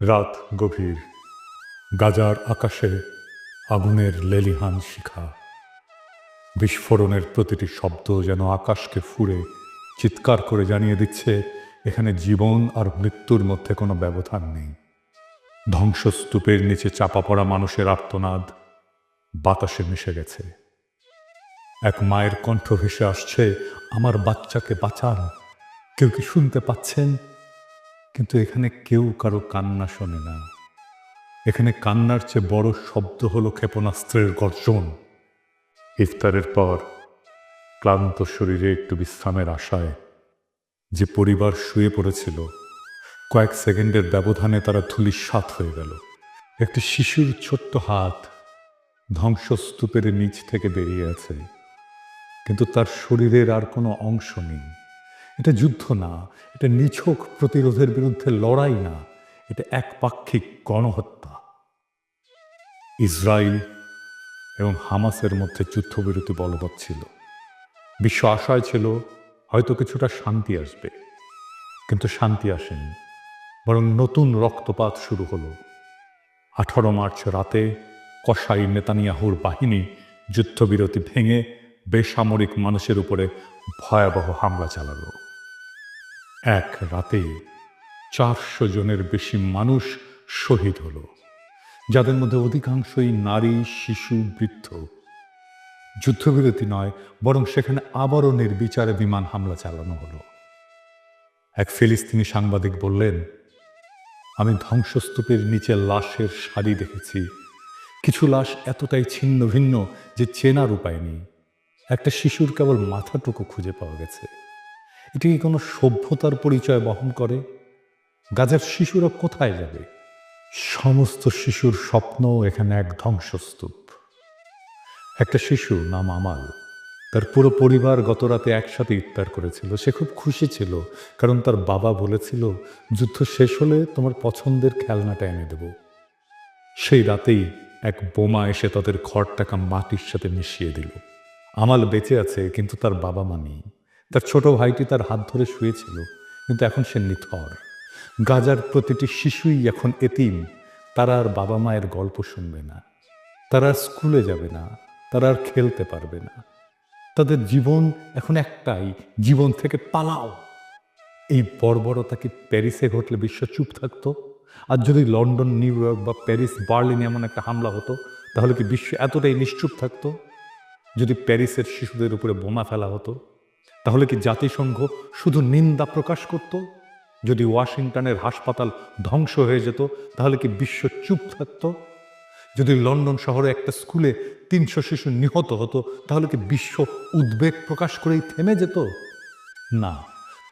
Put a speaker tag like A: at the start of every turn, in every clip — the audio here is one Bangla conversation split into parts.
A: রাত গভীর, গাজার আকাশে আগুনের লেলিহান শিখা। বিস্ফোরণের প্রতিটি শব্দ যেন আকাশকে ফুঁড়ে চিৎকার করে জানিয়ে দিচ্ছে এখানে জীবন আর মৃত্যুর মধ্যে কোনো ব্যবধান নেই। ধ্বংসস্তূপের নিচে চাপা পড়া মানুষের আর্তনাদ বাতাসে মিশে গেছে। এক মায়ের কণ্ঠ ভেসে আসছে, আমার বাচ্চাকে বাঁচান। কেউ কি শুনতে পাচ্ছেন? কিন্তু এখানে কেউ কারো কান্না শোনে না। এখানে কান্নার চেয়ে বড় শব্দ হলো ক্ষেপণাস্ত্রের গর্জন। ইফতারের পর ক্লান্ত শরীরে একটু বিশ্রামের আশায় যে পরিবার শুয়ে পড়েছিল, কয়েক সেকেন্ডের ব্যবধানে তারা ধূলিসাৎ হয়ে গেল। একটি শিশুর ছোট্ট হাত ধ্বংসস্তূপের নিচ থেকে বেরিয়ে আছে, কিন্তু তার শরীরের আর কোনো অংশ নেই। এটা যুদ্ধ না, এটা নিছক প্রতিরোধের বিরুদ্ধে লড়াই না, এটা একপাক্ষিক গণহত্যা। ইসরায়েল এবং হামাসের মধ্যে যুদ্ধবিরতি বলবৎ ছিল। বিশ্ব আশায় ছিল হয়তো কিছুটা শান্তি আসবে, কিন্তু শান্তি আসেনি, বরং নতুন রক্তপাত শুরু হলো। 18 মার্চ রাতে কসাই নেতানিয়াহুর বাহিনী যুদ্ধবিরতি ভেঙে বেসামরিক মানুষের উপরে ভয়াবহ হামলা চালালো। এক রাতে 400 জনের বেশি মানুষ শহীদ হলো, যাদের মধ্যে অধিকাংশই নারী, শিশু, বৃদ্ধ। যুদ্ধবিরতি নয়, বরং সেখানে আবারও নির্বিচারে বিমান হামলা চালানো হলো। এক ফিলিস্তিনি সাংবাদিক বললেন, আমি ধ্বংসস্তূপের নিচে লাশের সারি দেখেছি। কিছু লাশ এতটাই ছিন্ন ভিন্ন যে চেনার উপায় নেই। একটা শিশুর কেবল মাথাটুকু খুঁজে পাওয়া গেছে। এটি কি কোনো সভ্যতার পরিচয় বহন করে? গাজার শিশুরা কোথায় যাবে? সমস্ত শিশুর স্বপ্ন এখানে এক ধ্বংসস্তূপ। একটা শিশু নাম আমাল, তার পুরো পরিবার গতরাতে একসাথে ইফতার করেছিল। সে খুব খুশি ছিল, কারণ তার বাবা বলেছিল, যুদ্ধ শেষ হলে তোমার পছন্দের খেলনাটা এনে দেব। সেই রাতেই এক বোমা এসে তাদের ঘরটাকে মাটির সাথে মিশিয়ে দিল। আমাল বেঁচে আছে, কিন্তু তার বাবা মা নেই। তার ছোট ভাইটি তার হাত ধরে শুয়েছিল, কিন্তু এখন সে নিথর। গাজার প্রতিটি শিশুই এখন এতিম। তারা আর বাবা মায়ের গল্প শুনবে না, তারা আর স্কুলে যাবে না, তারা আর খেলতে পারবে না। তাদের জীবন এখন একটাই, জীবন থেকে পালাও। এই বর্বরতা কি প্যারিসে ঘটলে বিশ্ব চুপ থাকতো? আর যদি লন্ডন, নিউ ইয়র্ক বা প্যারিস, বার্লিনে এমন একটা হামলা হতো, তাহলে কি বিশ্ব এতটাই নিশ্চুপ থাকতো? যদি প্যারিসের শিশুদের উপরে বোমা ফেলা হতো, তাহলে কি জাতিসংঘ শুধু নিন্দা প্রকাশ করত? যদি ওয়াশিংটনের হাসপাতাল ধ্বংস হয়ে যেত, তাহলে কি বিশ্ব চুপ থাকতো? যদি লন্ডন শহরে একটা স্কুলে 300 শিশু নিহত হতো, তাহলে কি বিশ্ব উদ্বেগ প্রকাশ করেই থেমে যেত? না,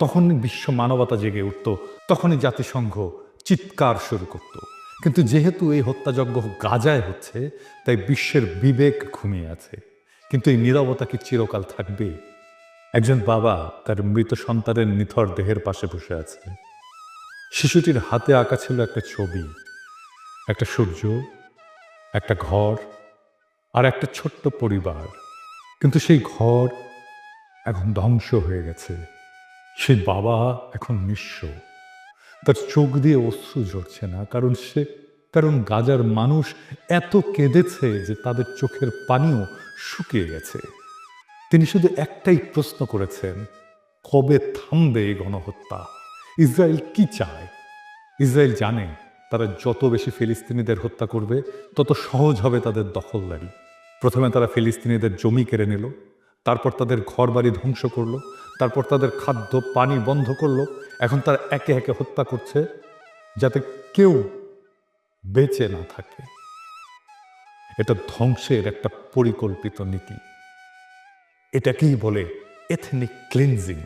A: তখনই বিশ্ব মানবতা জেগে উঠত, তখনই জাতিসংঘ চিৎকার শুরু করত। কিন্তু যেহেতু এই হত্যাযজ্ঞ গাজায় হচ্ছে, তাই বিশ্বের বিবেক ঘুমিয়ে আছে। কিন্তু এই নীরবতা কি চিরকাল থাকবে? একজন বাবা তার মৃত সন্তানের নিথর দেহের পাশে বসে আছে। শিশুটির হাতে আঁকা ছিল একটা ছবি, একটা সূর্য, একটা ঘর আর একটা ছোট্ট পরিবার। কিন্তু সেই ঘর এখন ধ্বংস হয়ে গেছে। সেই বাবা এখন নিঃস্ব। তার চোখ দিয়ে অশ্রু ঝরছে না, কারণ গাজার মানুষ এত কেঁদেছে যে তাদের চোখের পানিও শুকিয়ে গেছে। তিনি শুধু একটাই প্রশ্ন করেছেন, কবে থামবে এই গণহত্যা? ইসরায়েল কি চায়? ইসরায়েল জানে তারা যত বেশি ফিলিস্তিনিদের হত্যা করবে, তত সহজ হবে তাদের দখলদারি। প্রথমে তারা ফিলিস্তিনিদের জমি কেড়ে নিল, তারপর তাদের ঘরবাড়ি ধ্বংস করলো, তারপর তাদের খাদ্য পানি বন্ধ করলো। এখন তারা একে একে হত্যা করছে, যাতে কেউ বেঁচে না থাকে। এটা ধ্বংসের একটা পরিকল্পিত নীতি। এটাকেই বলে এথনিক ক্লিনজিং।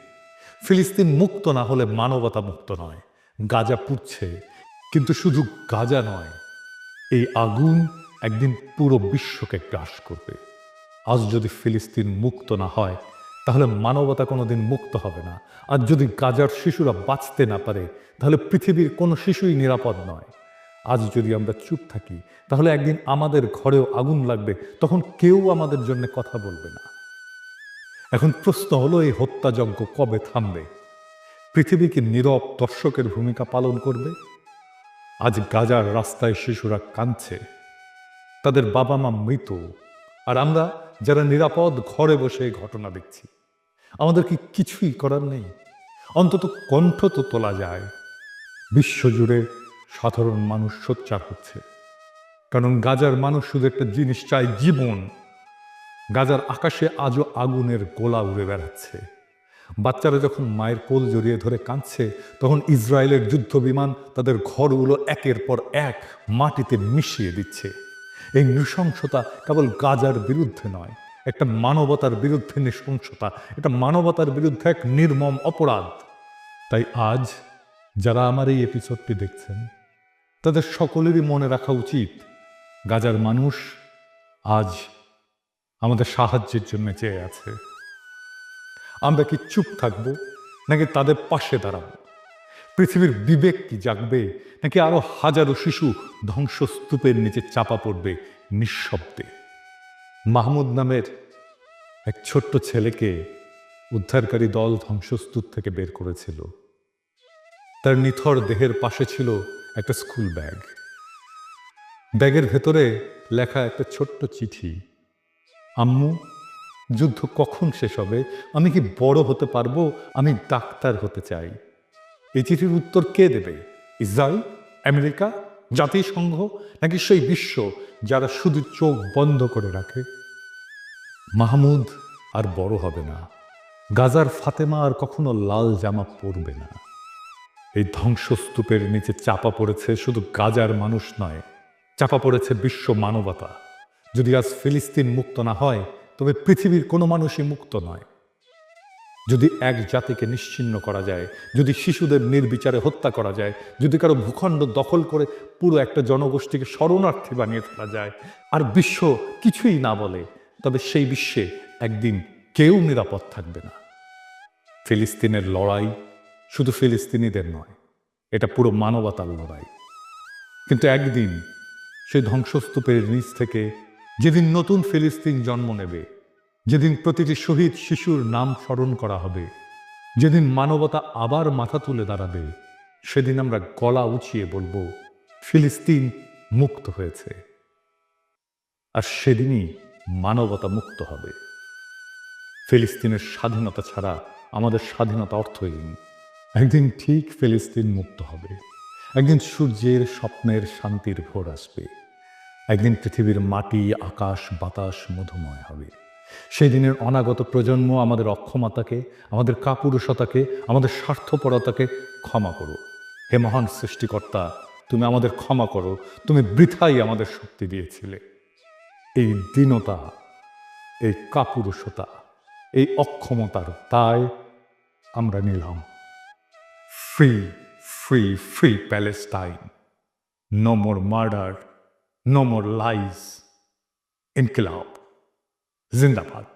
A: ফিলিস্তিন মুক্ত না হলে মানবতা মুক্ত নয়। গাজা পুড়ছে, কিন্তু শুধু গাজা নয়, এই আগুন একদিন পুরো বিশ্বকে গ্রাস করবে। আজ যদি ফিলিস্তিন মুক্ত না হয়, তাহলে মানবতা কোনোদিন মুক্ত হবে না। আর যদি গাজার শিশুরা বাঁচতে না পারে, তাহলে পৃথিবীর কোনো শিশুই নিরাপদ নয়। আজ যদি আমরা চুপ থাকি, তাহলে একদিন আমাদের ঘরেও আগুন লাগবে, তখন কেউ আমাদের জন্য কথা বলবে না। এখন প্রশ্ন হলো, এই হত্যাযজ্ঞ কবে থামবে? পৃথিবী কি নীরব দর্শকের ভূমিকা পালন করবে? আজ গাজার রাস্তায় শিশুরা কাঁদছে, তাদের বাবা মা মৃত, আর আমরা যারা নিরাপদ ঘরে বসে এই ঘটনা দেখছি, আমাদের কি কিছুই করার নেই? অন্তত কণ্ঠ তো তোলা যায়। বিশ্বজুড়ে সাধারণ মানুষ সোচ্চার হচ্ছে, কারণ গাজার মানুষ শুধু একটা জিনিস চায়, জীবন। গাজার আকাশে আজও আগুনের গোলা উড়ে বেড়াচ্ছে। বাচ্চারা যখন মায়ের কোল জড়িয়ে ধরে কাঁদছে, তখন ইসরায়েলের যুদ্ধ বিমান তাদের ঘরগুলো একের পর এক মাটিতে মিশিয়ে দিচ্ছে। এই নৃশংসতা কেবল গাজার বিরুদ্ধে নয়, একটা মানবতার বিরুদ্ধে নৃশংসতা, এটা মানবতার বিরুদ্ধে এক নির্মম অপরাধ। তাই আজ যারা আমার এই এপিসোডটি দেখছেন, তাদের সকলেরই মনে রাখা উচিত, গাজার মানুষ আজ আমাদের সাহায্যের জন্য চেয়ে আছে। আমরা কি চুপ থাকবো, নাকি তাদের পাশে দাঁড়াবো? পৃথিবীর বিবেক কি জাগবে, নাকি আরো হাজারো শিশু ধ্বংসস্তূপের নিচে চাপা পড়বে নিঃশব্দে? মাহমুদ নামের এক ছোট্ট ছেলেকে উদ্ধারকারী দল ধ্বংসস্তূপ থেকে বের করেছিল। তার নিথর দেহের পাশে ছিল একটা স্কুল ব্যাগ। ব্যাগের ভেতরে লেখা একটা ছোট্ট চিঠি, আম্মু, যুদ্ধ কখন শেষ হবে? আমি কি বড় হতে পারবো? আমি ডাক্তার হতে চাই। এই চিঠির উত্তর কে দেবে? ইসরায়েল, আমেরিকা, জাতিসংঘ, নাকি সেই বিশ্ব যারা শুধু চোখ বন্ধ করে রাখে? মাহমুদ আর বড় হবে না। গাজার ফাতেমা আর কখনো লাল জামা পরবে না। এই ধ্বংসস্তূপের নিচে চাপা পড়েছে শুধু গাজার মানুষ নয়, চাপা পড়েছে বিশ্ব মানবতা। যদি আজ ফিলিস্তিন মুক্ত না হয়, তবে পৃথিবীর কোনো মানুষই মুক্ত নয়। যদি এক জাতিকে নিশ্চিহ্ন করা যায়, যদি শিশুদের নির্বিচারে হত্যা করা যায়, যদি কারো ভূখণ্ড দখল করে পুরো একটা জনগোষ্ঠীকে শরণার্থী বানিয়ে ফেলা যায়, আর বিশ্ব কিছুই না বলে, তবে সেই বিশ্বে একদিন কেউ নিরাপদ থাকবে না। ফিলিস্তিনের লড়াই শুধু ফিলিস্তিনিদের নয়, এটা পুরো মানবতার লড়াই। কিন্তু একদিন সেই ধ্বংসস্তূপের নিচ থেকে যেদিন নতুন ফিলিস্তিন জন্ম নেবে, যেদিন প্রতিটি শহীদ শিশুর নাম স্মরণ করা হবে, যেদিন মানবতা আবার মাথা তুলে দাঁড়াবে, সেদিন আমরা গলা উঁচিয়ে বলবো, ফিলিস্তিন মুক্ত হয়েছে। আর সেদিনই মানবতা মুক্ত হবে। ফিলিস্তিনের স্বাধীনতা ছাড়া আমাদের স্বাধীনতা অর্থহীন। একদিন ঠিক ফিলিস্তিন মুক্ত হবে। একদিন সূর্যের স্বপ্নের শান্তির ভোর আসবে। একদিন পৃথিবীর মাটি, আকাশ, বাতাস মধুময় হবে। সেই দিনের অনাগত প্রজন্ম আমাদের অক্ষমতাকে, আমাদের কাপুরুষতাকে, আমাদের স্বার্থপরতাকে ক্ষমা করো। হে মহান সৃষ্টিকর্তা, তুমি আমাদের ক্ষমা করো। তুমি বৃথাই আমাদের শক্তি দিয়েছিলে। এই দীনতা, এই কাপুরুষতা, এই অক্ষমতার দায় আমরা নিলাম। Free, free, free Palestine. No more murder, no more lies. ইনকিলাব জিন্দাবাদ।